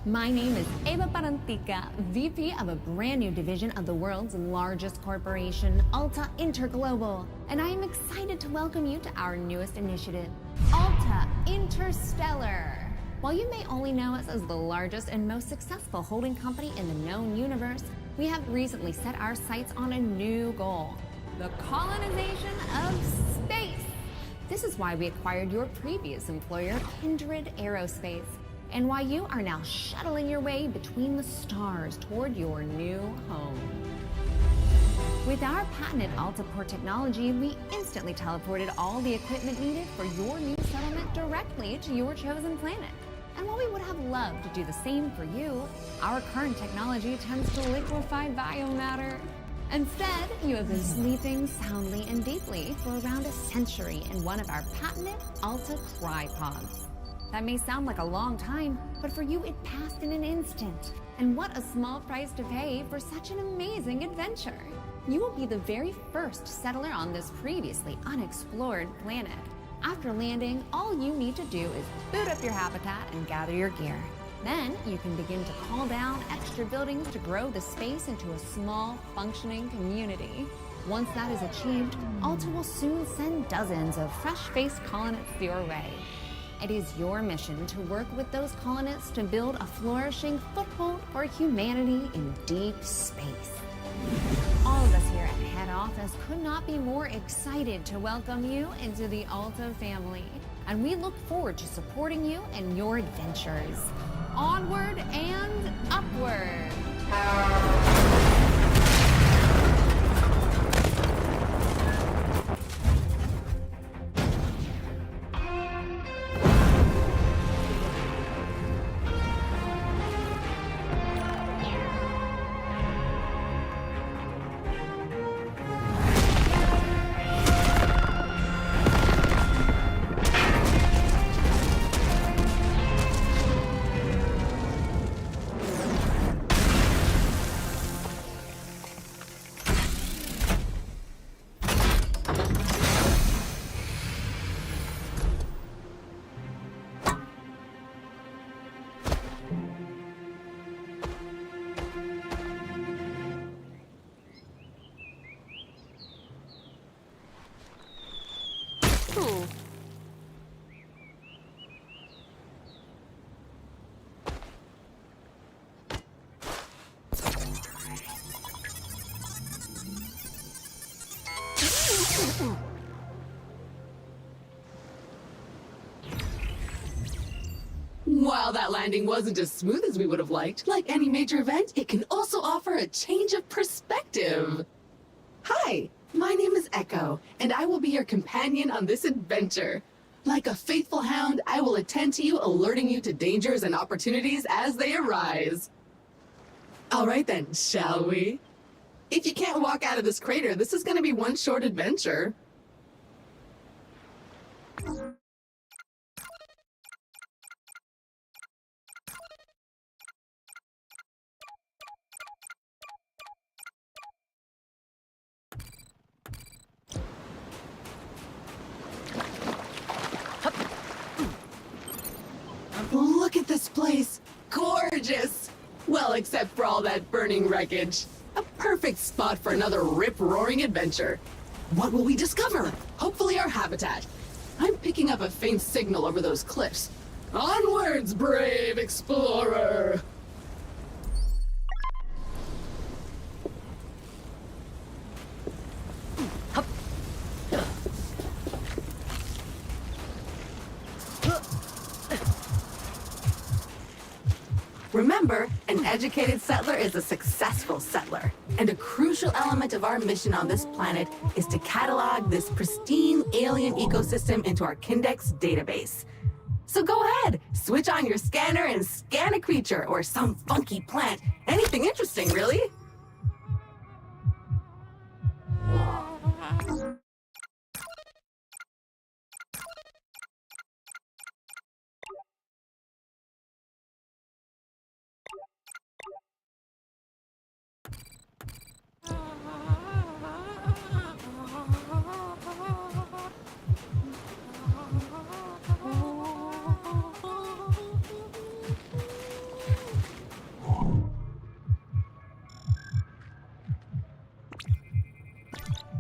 My name is Eva Parantica, VP of a brand new division of the world's largest corporation, Alta Interglobal, and I am excited to welcome you to our newest initiative, Alta Interstellar. While you may only know us as the largest and most successful holding company in the known universe, we have recently set our sights on a new goal, the colonization of space. This is why we acquired your previous employer, Kindred Aerospace, and why you are now shuttling your way between the stars toward your new home. With our patented AltaPort technology, we instantly teleported all the equipment needed for your new settlement directly to your chosen planet. And while we would have loved to do the same for you, our current technology tends to liquefy biomatter. Instead, you have been sleeping soundly and deeply for around a century in one of our patented Alta Crypods. That may sound like a long time, but for you it passed in an instant. And what a small price to pay for such an amazing adventure. You will be the very first settler on this previously unexplored planet. After landing, all you need to do is boot up your habitat and gather your gear. Then you can begin to call down extra buildings to grow the space into a small, functioning community. Once that is achieved, Alta will soon send dozens of fresh-faced colonists your way. It is your mission to work with those colonists to build a flourishing foothold for humanity in deep space. All of us here at head office could not be more excited to welcome you into the Alta family, and we look forward to supporting you in your adventures. Onward and upward! While that landing wasn't as smooth as we would have liked, like any major event, it can also offer a change of perspective. Hi, my name is Echo, and I will be your companion on this adventure. Like a faithful hound, I will attend to you, alerting you to dangers and opportunities as they arise. All right then, shall we? If you can't walk out of this crater, this is going to be one short adventure. Look at this place. Gorgeous. Well, except for all that burning wreckage. A perfect spot for another rip-roaring adventure. What will we discover? Hopefully our habitat. I'm picking up a faint signal over those cliffs. Onwards, brave explorer! Remember, an educated settler is a successful settler. And a crucial element of our mission on this planet is to catalog this pristine alien ecosystem into our Kindex database. So go ahead, switch on your scanner and scan a creature or some funky plant. Anything interesting, really.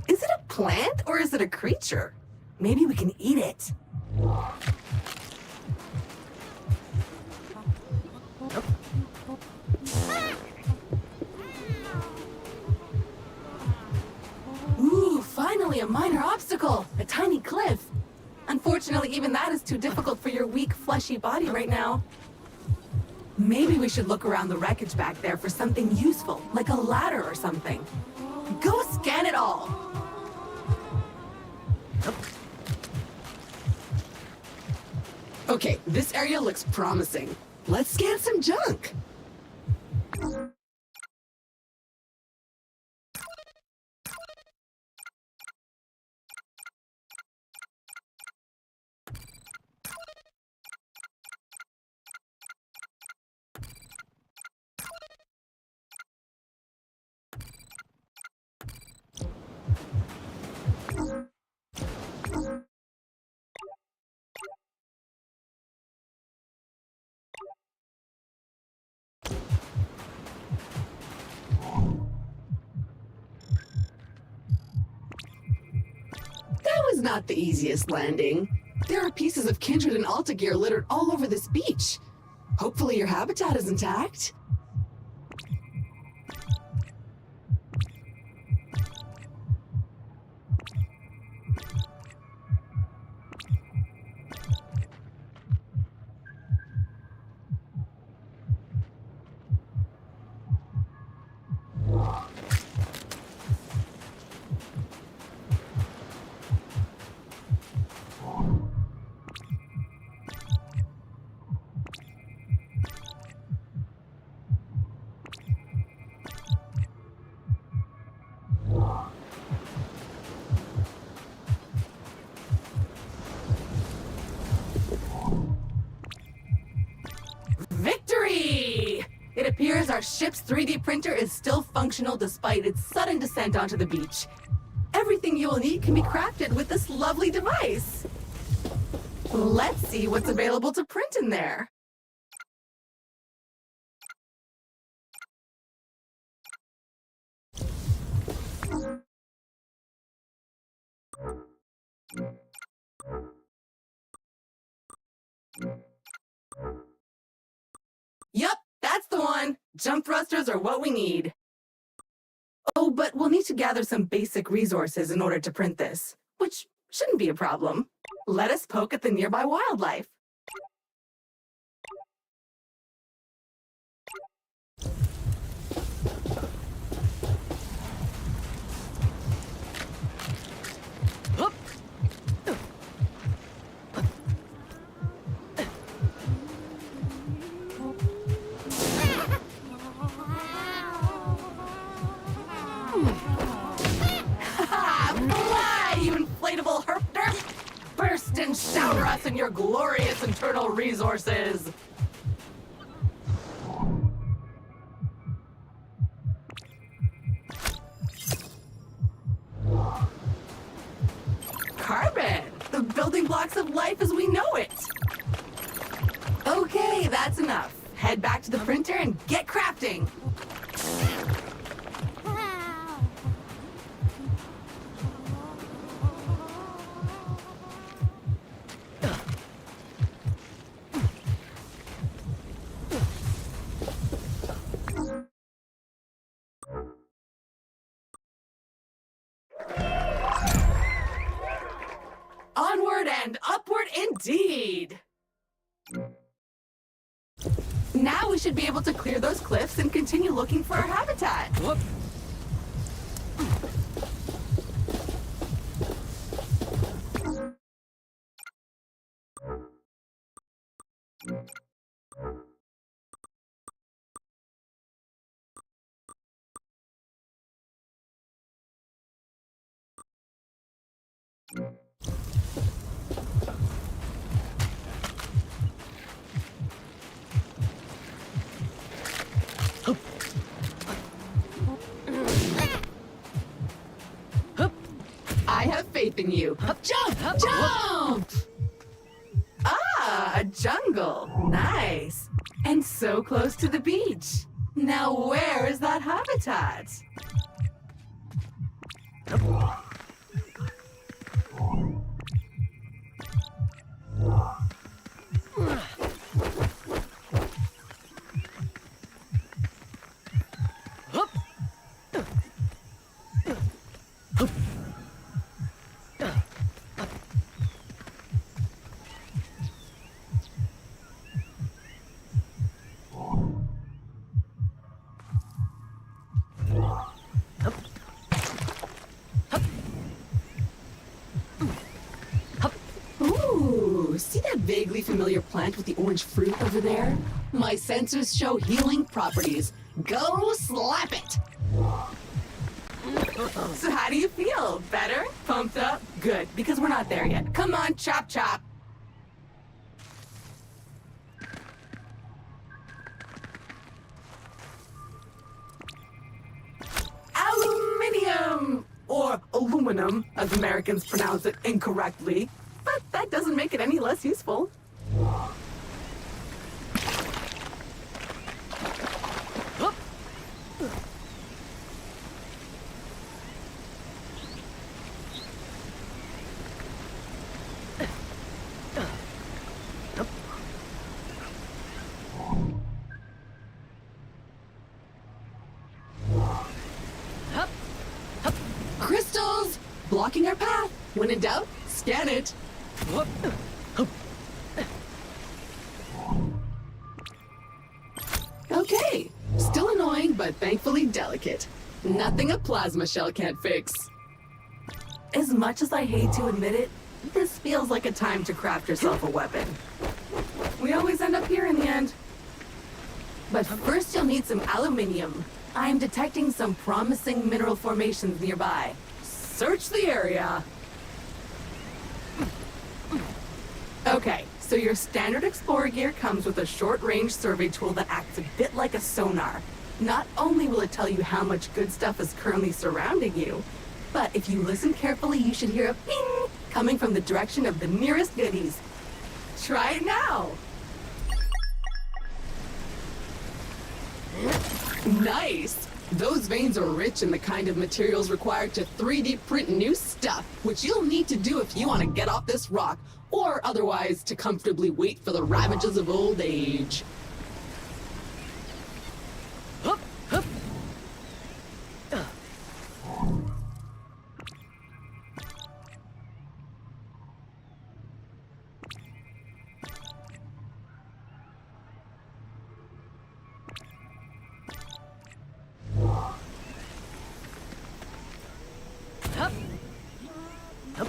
Is it a plant or is it a creature? Maybe we can eat it. Ooh, finally a minor obstacle, a tiny cliff. Unfortunately, even that is too difficult for your weak, fleshy body right now. Maybe we should look around the wreckage back there for something useful, like a ladder or something. Go scan it all. Okay, this area looks promising. Let's scan some junk. That was not the easiest landing. There are pieces of Kindred and Alta gear littered all over this beach. Hopefully your habitat is intact. Victory! It appears our ship's 3D printer is still functional despite its sudden descent onto the beach. Everything you will need can be crafted with this lovely device. Let's see what's available to print in there. Yup, that's the one. Jump thrusters are what we need. Oh, but we'll need to gather some basic resources in order to print this, which shouldn't be a problem. Let us poke at the nearby wildlife. Fly, you inflatable herp-derp! Burst and shower us in your glorious internal resources! Carbon! The building blocks of life as we know it! Okay, that's enough. Head back to the printer and get crafting! Onward and upward indeed! Now we should be able to clear those cliffs and continue looking for our habitat. Whoop. I have faith in you. Jump! Jump! Ah, a jungle. Nice. And so close to the beach. Now where is that habitat? Ooh, see that vaguely familiar plant with the orange fruit over there? My sensors show healing properties. Go slap it! So how do you feel? Better? Pumped up? Good, because we're not there yet. Come on, chop chop! Aluminium! Or aluminum, as Americans pronounce it incorrectly. But that doesn't make it any less useful. Crystals! Blocking our path. When in doubt, scan it. Whoop. Okay, still annoying, but thankfully delicate. Nothing a plasma shell can't fix. As much as I hate to admit it, this feels like a time to craft yourself a weapon. We always end up here in the end. But first you'll need some aluminium. I'm detecting some promising mineral formations nearby. Search the area. Okay, so your standard Explorer gear comes with a short-range survey tool that acts a bit like a sonar. Not only will it tell you how much good stuff is currently surrounding you, but if you listen carefully, you should hear a ping coming from the direction of the nearest goodies. Try it now! Nice! Those veins are rich in the kind of materials required to 3D print new stuff, which you'll need to do if you want to get off this rock, or otherwise to comfortably wait for the ravages of old age. Hup, hup. Hup. Hup.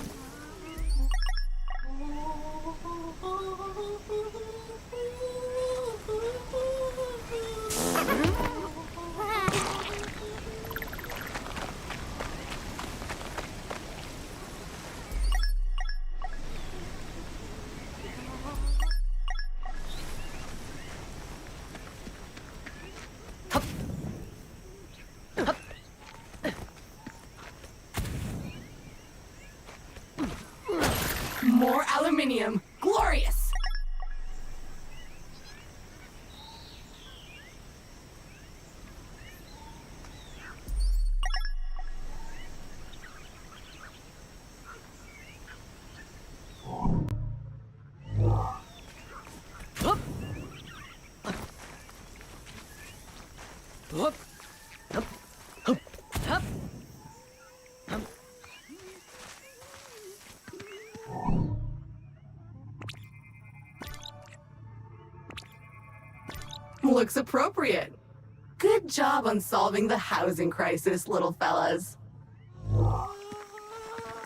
More aluminium. Glorious! Hup. Hup. Hup. Hup. Hup. Hup. Looks appropriate. Good job on solving the housing crisis, little fellas.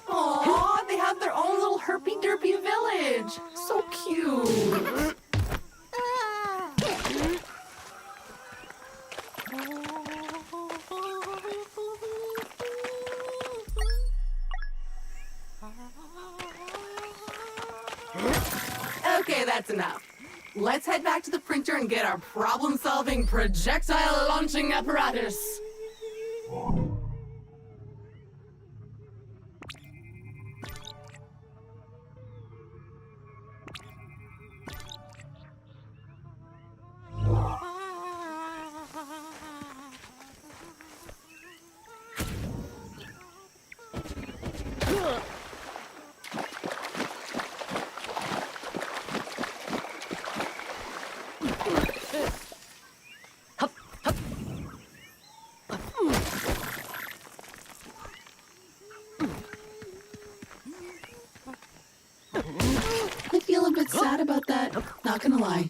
Aw, they have their own little herpy-derpy village. So cute. Okay, that's enough. Let's head back to the printer and get our problem-solving projectile launching apparatus. I feel a bit sad about that, not gonna lie.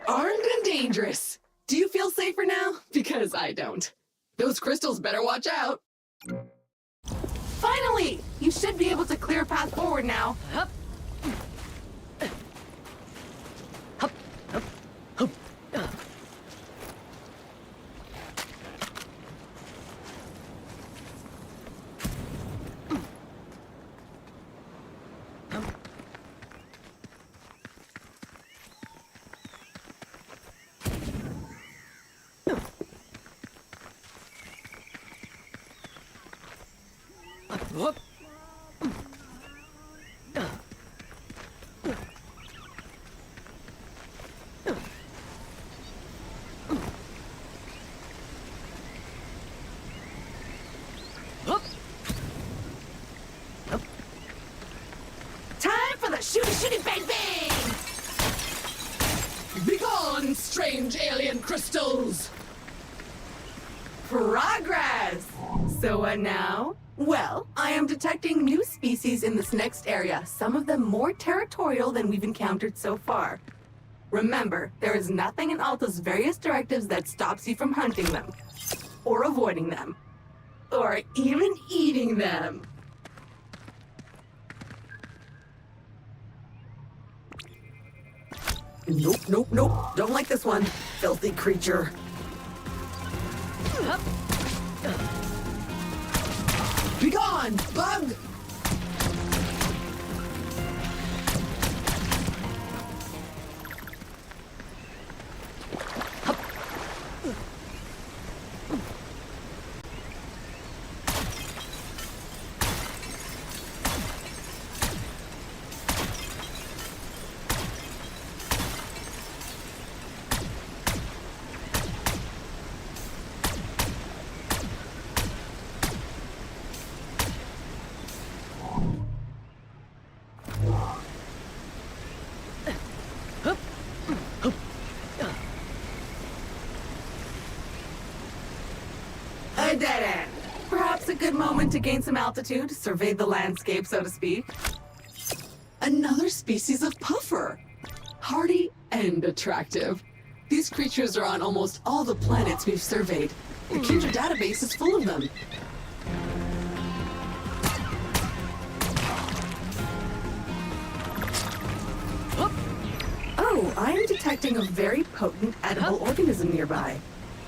Armed and dangerous. Do you feel safer now? Because I don't. Those crystals better watch out. Finally! You should be able to clear a path forward now. Whoop. Time for the shooty bang bang! Begone, strange alien crystals! Progress! So what now? Well, I am detecting new species in this next area, some of them more territorial than we've encountered so far. Remember, there is nothing in Alta's various directives that stops you from hunting them, or avoiding them, or even eating them. Nope. Don't like this one, filthy creature. Begone, bug! A dead end. Perhaps a good moment to gain some altitude, survey the landscape, so to speak. Another species of puffer. Hardy and attractive. These creatures are on almost all the planets we've surveyed. The Kindred database is full of them. Oh, I am detecting a very potent edible organism nearby.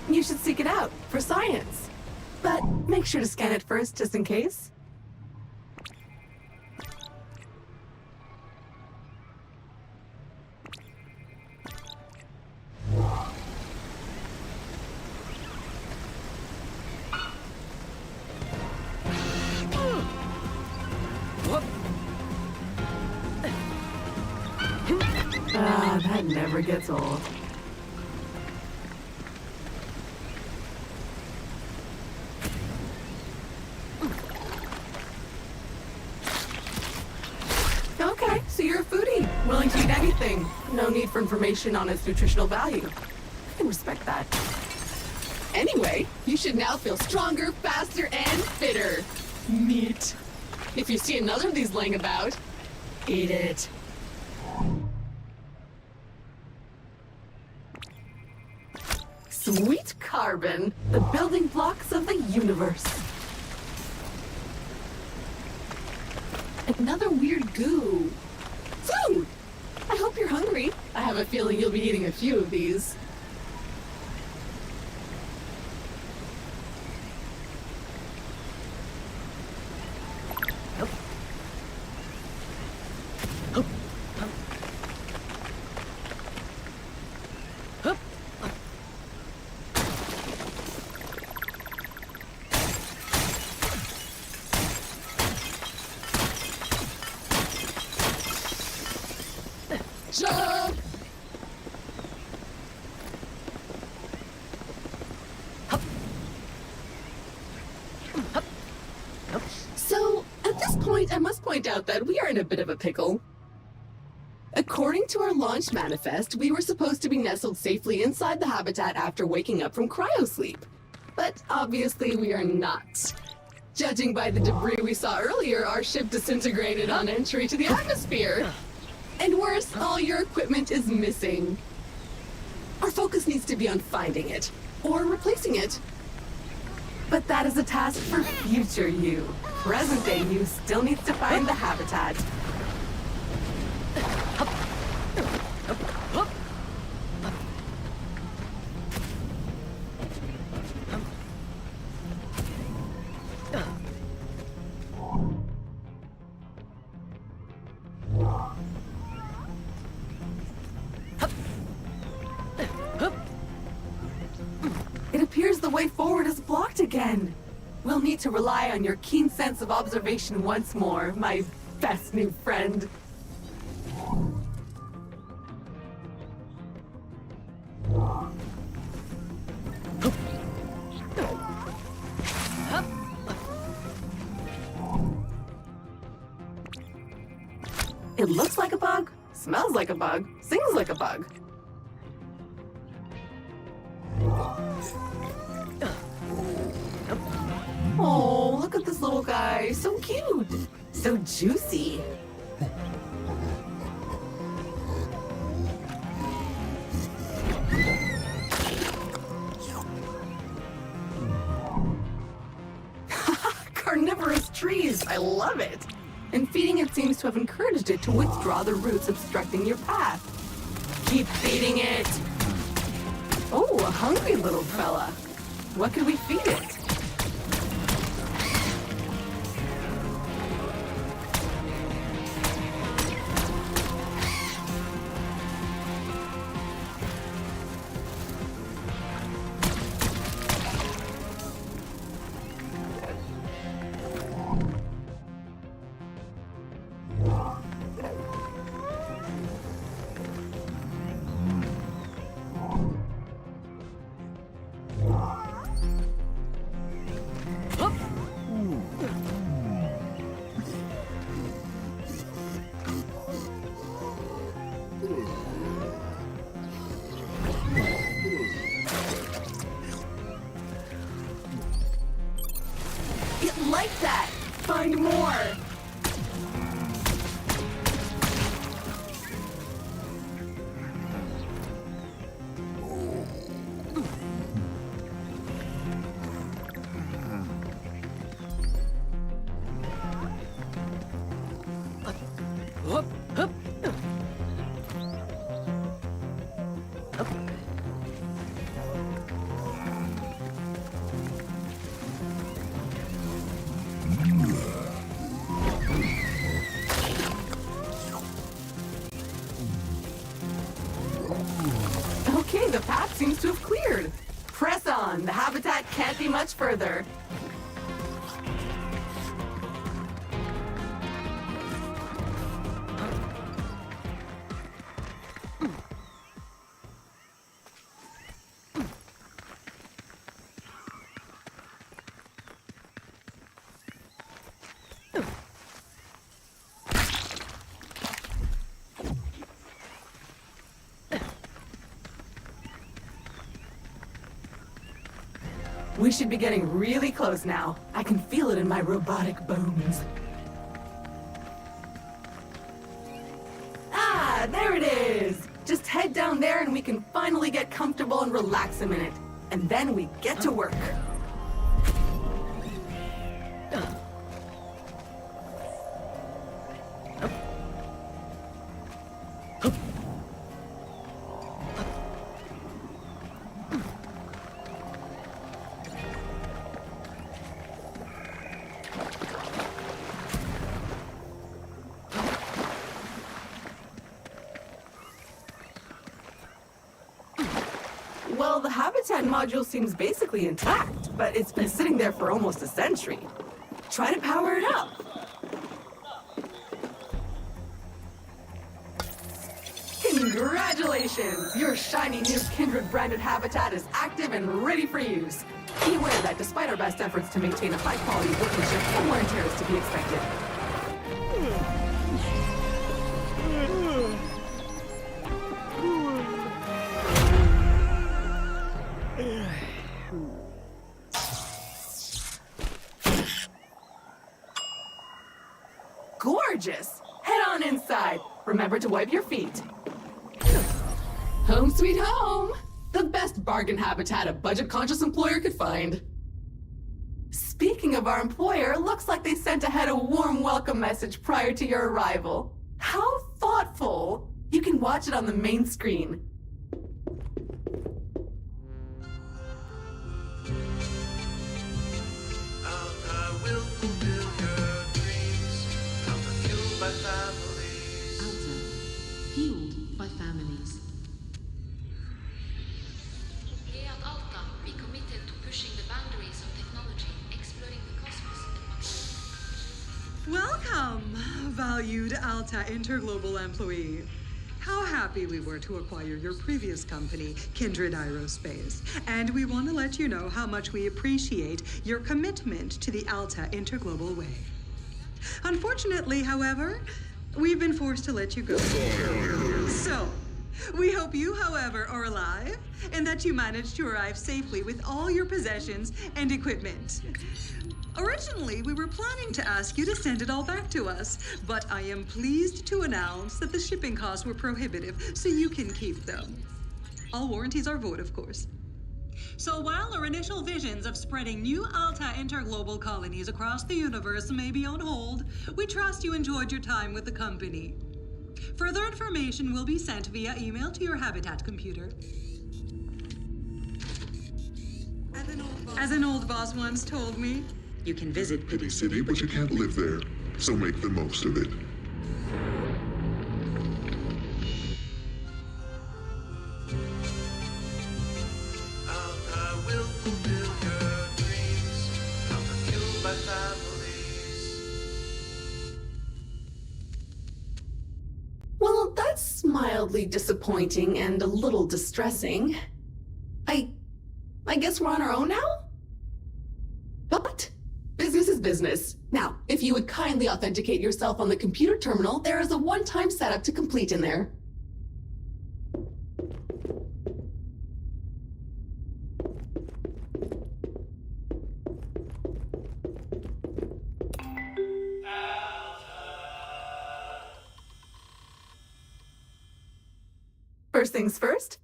You should seek it out for science. But make sure to scan it first, just in case. Ah, that never gets old. Okay, so you're a foodie, willing to eat anything. No need for information on its nutritional value. I can respect that. Anyway, you should now feel stronger, faster, and fitter. Meat. If you see another of these laying about, eat it. Sweet carbon, the building blocks of the universe. Another weird goo. Food! I hope you're hungry. I have a feeling you'll be eating a few of these. Jump! So, at this point, I must point out that we are in a bit of a pickle. According to our launch manifest, we were supposed to be nestled safely inside the habitat after waking up from cryosleep. But obviously we are not. Judging by the debris we saw earlier, our ship disintegrated on entry to the atmosphere. And worse, all your equipment is missing. Our focus needs to be on finding it, or replacing it. But that is a task for future you. Present day you still needs to find the habitat. It appears the way forward is blocked again. We'll need to rely on your keen sense of observation once more, my best new friend. It looks like a bug, smells like a bug, sings like a bug. Oh, look at this little guy. So cute. So juicy. Carnivorous trees. I love it. And feeding it seems to have encouraged it to withdraw the roots obstructing your path. Keep feeding it. Oh, a hungry little fella. What could we feed it? It liked that! Find more! Hup, hup. Okay, the path seems to have cleared. Press on, the habitat can't be much further. We should be getting really close now. I can feel it in my robotic bones. Ah, there it is! Just head down there and we can finally get comfortable and relax a minute. And then we get to work. Well, the habitat module seems basically intact, but it's been sitting there for almost a century. Try to power it up. Congratulations! Your shiny new Kindred-branded habitat is active and ready for use. Be aware that despite our best efforts to maintain a high-quality workmanship, more tear is to be expected. Gorgeous! Head on inside. Remember to wipe your feet. Home sweet home! The best bargain habitat a budget-conscious employer could find. Speaking of our employer, looks like they sent ahead a warm welcome message prior to your arrival. How thoughtful! You can watch it on the main screen. Fueled by families. Here at Alta, we committed to pushing the boundaries of technology, exploring the cosmos, and Welcome, valued Alta Interglobal employee. How happy we were to acquire your previous company, Kindred Aerospace. And we want to let you know how much we appreciate your commitment to the Alta Interglobal way. Unfortunately, however, we've been forced to let you go. So, we hope you, however, are alive and that you managed to arrive safely with all your possessions and equipment. Originally, we were planning to ask you to send it all back to us, but I am pleased to announce that the shipping costs were prohibitive, so you can keep them. All warranties are void, of course. So while our initial visions of spreading new Alta interglobal colonies across the universe may be on hold, we trust you enjoyed your time with the company. Further information will be sent via email to your Habitat computer. As an old boss once told me, you can visit Pity City, but you can't live there, so make the most of it. Alta will fulfill your dreams. Alta fueled by families. Well, that's mildly disappointing and a little distressing. I guess we're on our own now? But business is business. Now, if you would kindly authenticate yourself on the computer terminal, there is a one-time setup to complete in there. First things first,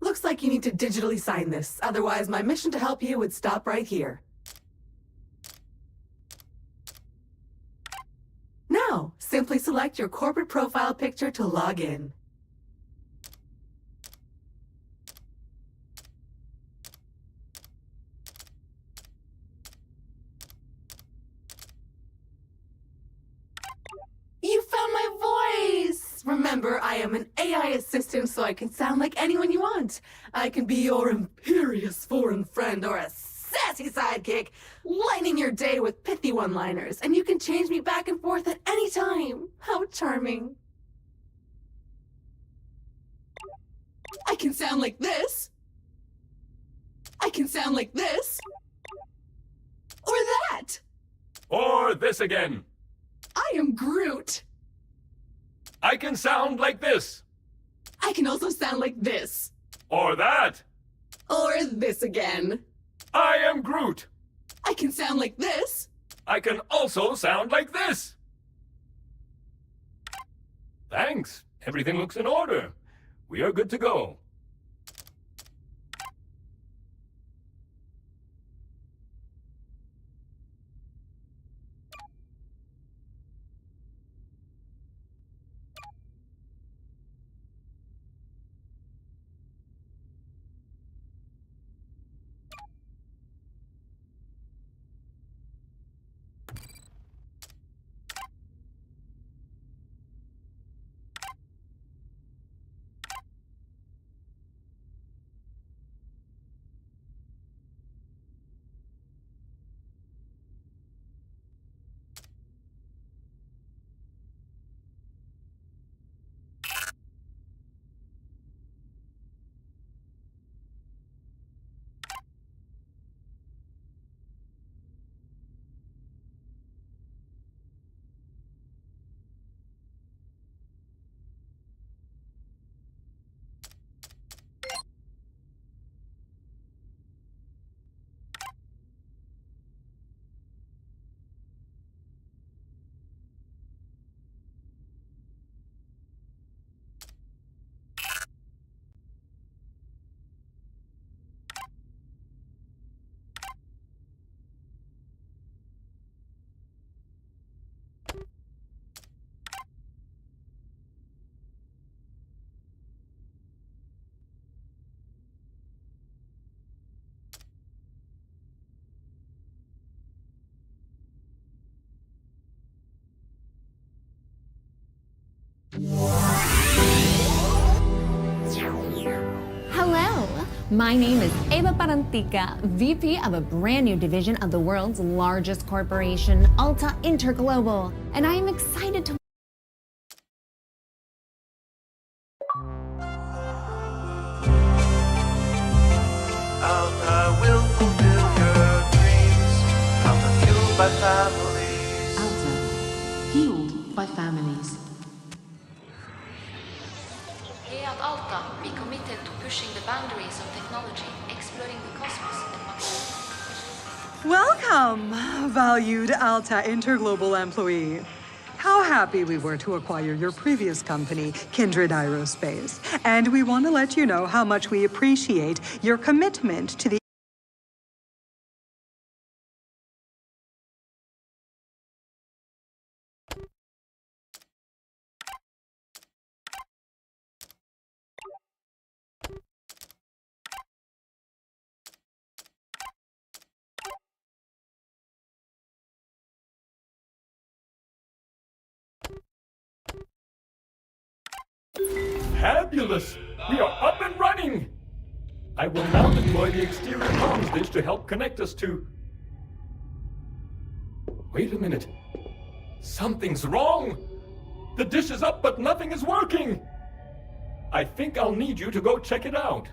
looks like you need to digitally sign this. Otherwise, my mission to help you would stop right here. Now, simply select your corporate profile picture to log in. You found my voice! Remember, I am an AI assistant, so I can sound like anyone you want. I can be your imperious foreign friend or a sassy sidekick, lightening your day with pithy one-liners, and you can change me back and forth at any time. How charming. I can sound like this. I can sound like this. Or that. Or this again. I am Groot. I can sound like this. I can also sound like this. Or that. Or this again. I am Groot. I can sound like this. I can also sound like this. Thanks. Everything looks in order. We are good to go. Hello, my name is Eva Parantica, VP of a brand new division of the world's largest corporation, Alta Interglobal, and I am excited to Alta will fulfill your dreams. Alta fueled by families. Alta, fueled by families. Here at Alta, we committed to pushing the boundaries of technology, exploring the cosmos, and much more. Welcome, valued Alta Interglobal employee. How happy we were to acquire your previous company, Kindred Aerospace. And we want to let you know how much we appreciate your commitment to the Fabulous! We are up and running! I will now deploy the exterior comms dish to help connect us to... Wait a minute. Something's wrong! The dish is up, but nothing is working! I think I'll need you to go check it out.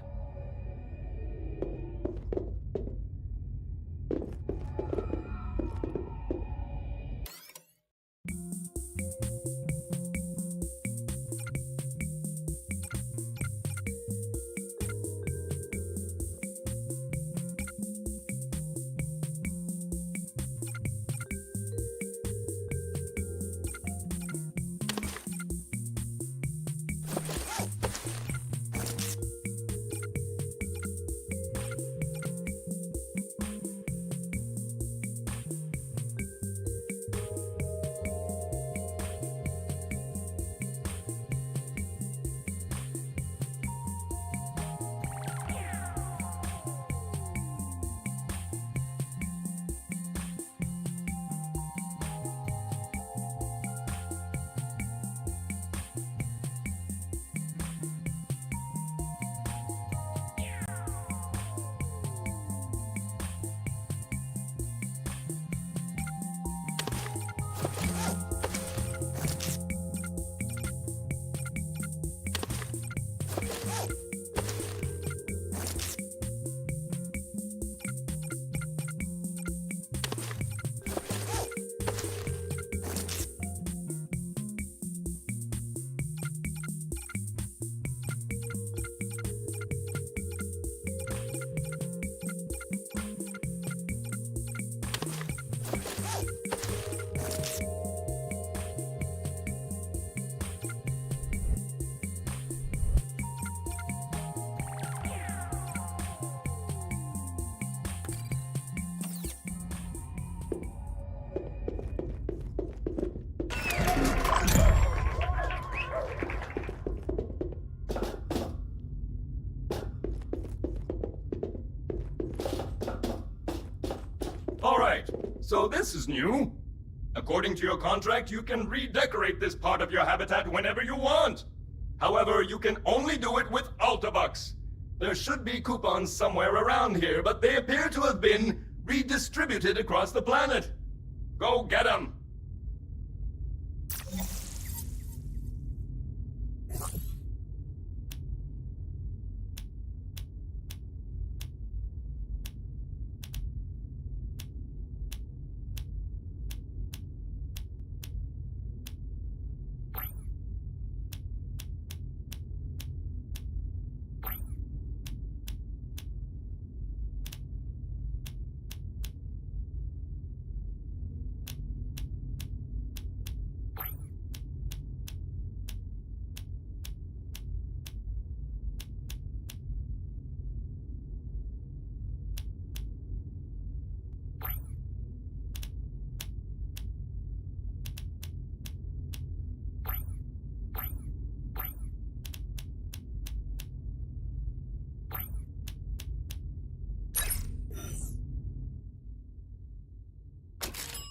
So this is new. According to your contract, you can redecorate this part of your habitat whenever you want. However, you can only do it with Altabucks. There should be coupons somewhere around here, but they appear to have been redistributed across the planet. Go get them!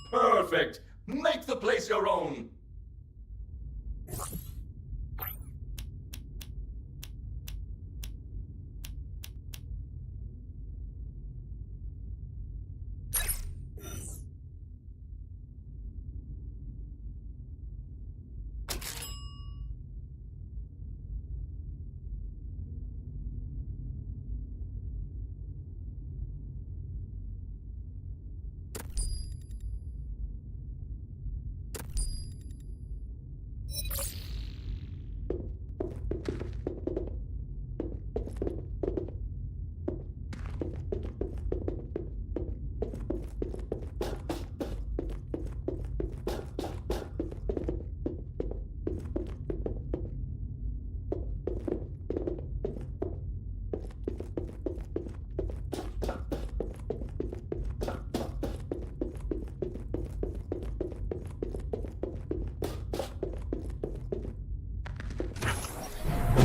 Perfect! Make the place your own!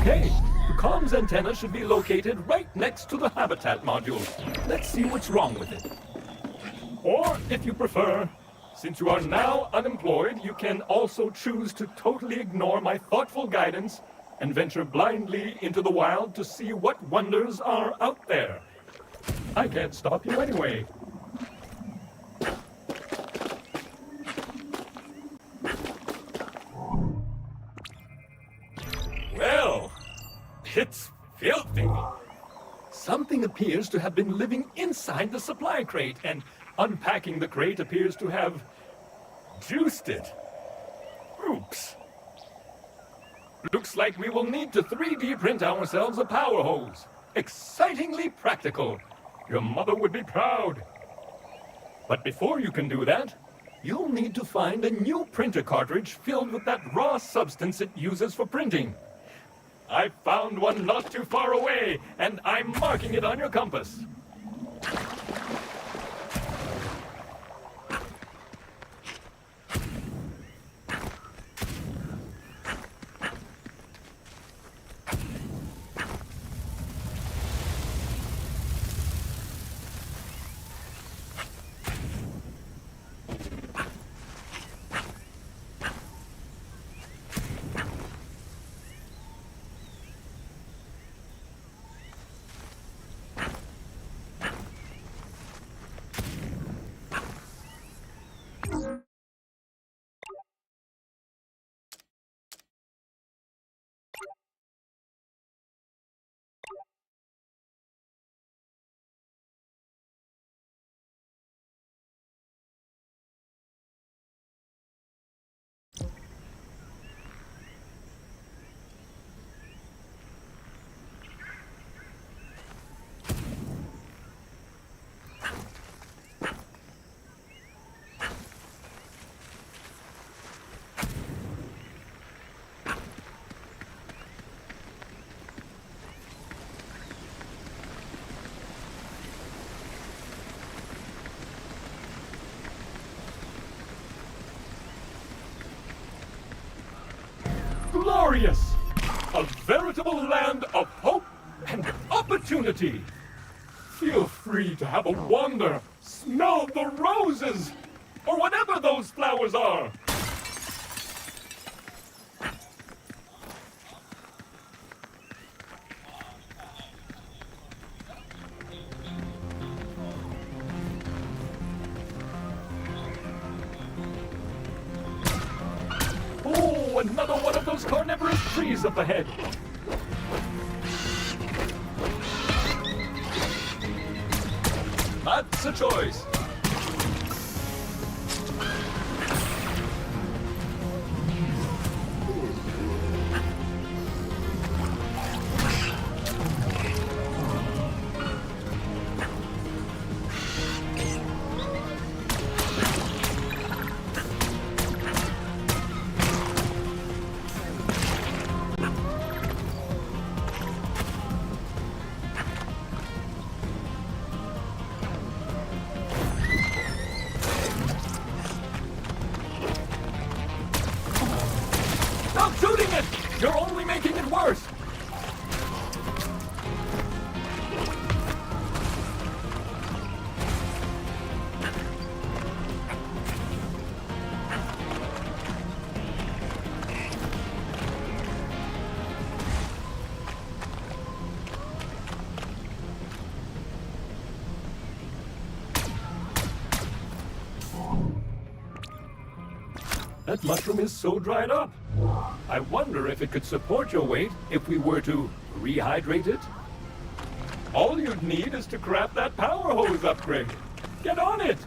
Okay, the comms antenna should be located right next to the habitat module. Let's see what's wrong with it. Or, if you prefer, since you are now unemployed, you can also choose to totally ignore my thoughtful guidance and venture blindly into the wild to see what wonders are out there. I can't stop you anyway. Well, it's filthy. Something appears to have been living inside the supply crate, and unpacking the crate appears to have juiced it. Oops. Looks like we will need to 3D print ourselves a power hose. Excitingly practical. Your mother would be proud. But before you can do that, you'll need to find a new printer cartridge filled with that raw substance it uses for printing. I found one not too far away, and I'm marking it on your compass. Glorious! A veritable land of hope and opportunity. Feel free to have a wander. Smell the roses. or whatever those flowers are. Oh, another one of those carnivorous trees up ahead. That's a choice. Stop shooting it! You're only making it worse! That mushroom is so dried up. I wonder if it could support your weight if we were to rehydrate it. All you'd need is to craft that power hose upgrade. Get on it!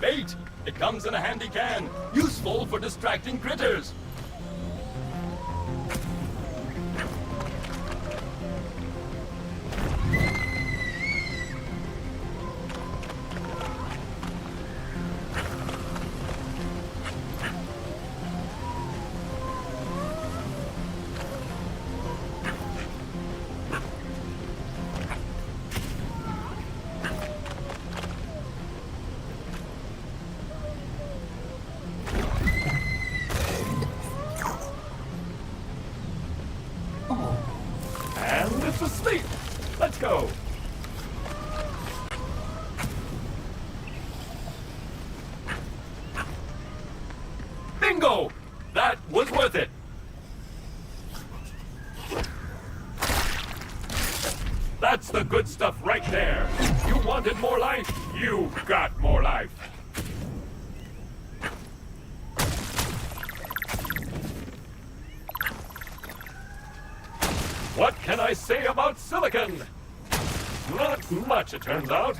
Bait! It comes in a handy can, useful for distracting critters. And it's asleep. Let's go. Bingo! That was worth it. That's the good stuff right there. You wanted more life? You got more life. What can I say about silicon? Not much, it turns out.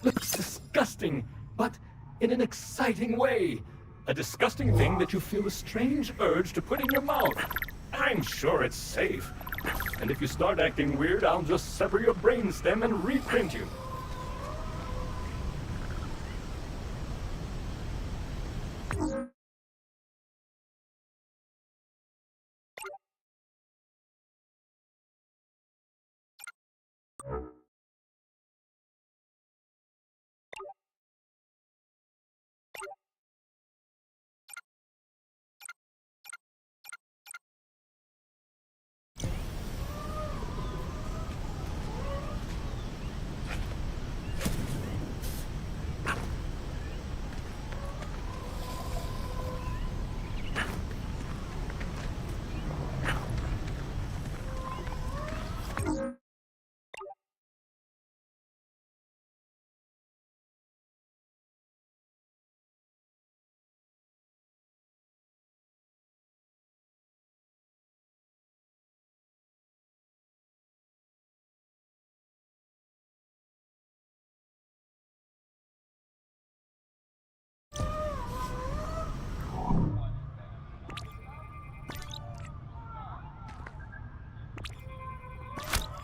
Looks disgusting, but in an exciting way. A disgusting thing that you feel a strange urge to put in your mouth. I'm sure it's safe. And if you start acting weird, I'll just sever your brainstem and reprint you.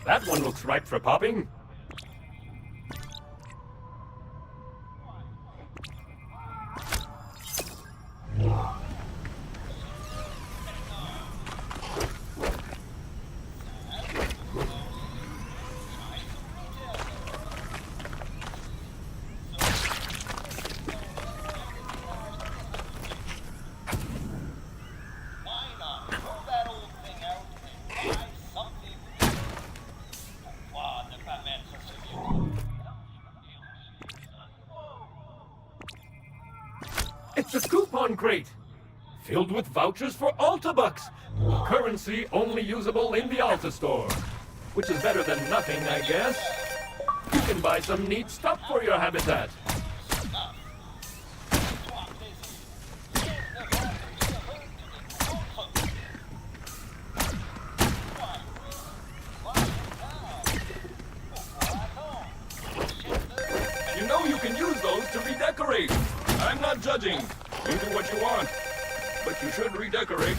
That one looks ripe for popping. It's a coupon crate, filled with vouchers for Alta Bucks, currency only usable in the Alta store, which is better than nothing, I guess. You can buy some neat stuff for your habitat. You know you can use those to redecorate. I'm not judging. You do what you want, but you should redecorate.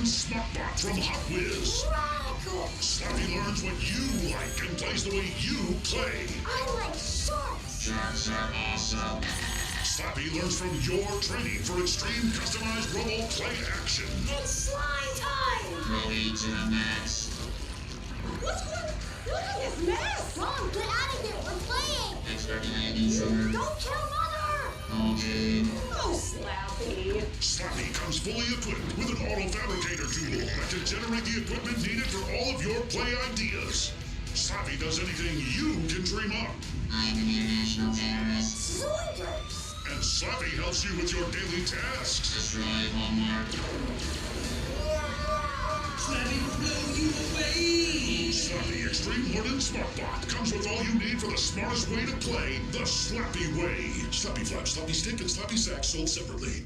Smartbot from Hot Whiz. Radical! Slappy learns what you like and plays the way you play. I like sharks! Sharks are awesome. Slappy learns from your training for extreme customized robo play action. It's slime time! Throw you to the max. What's going on? Look at this mess! Mom, get out of here! We're playing! It's starting sir. Don't kill Mother! Okay. Oh, Slappy! Slappy comes fully equipped with an auto fabricator tool that can generate the equipment needed for all of your play ideas. Slappy does anything you can dream up. I'm an international terrorist. Cylinders! And Slappy helps you with your daily tasks. Destroy homework. Slappy will blow you away! Slappy Extreme Learning Smartbot comes with all you need for the smartest way to play the Slappy way. Slappy Flap, Slappy Stick, and Slappy Sack sold separately.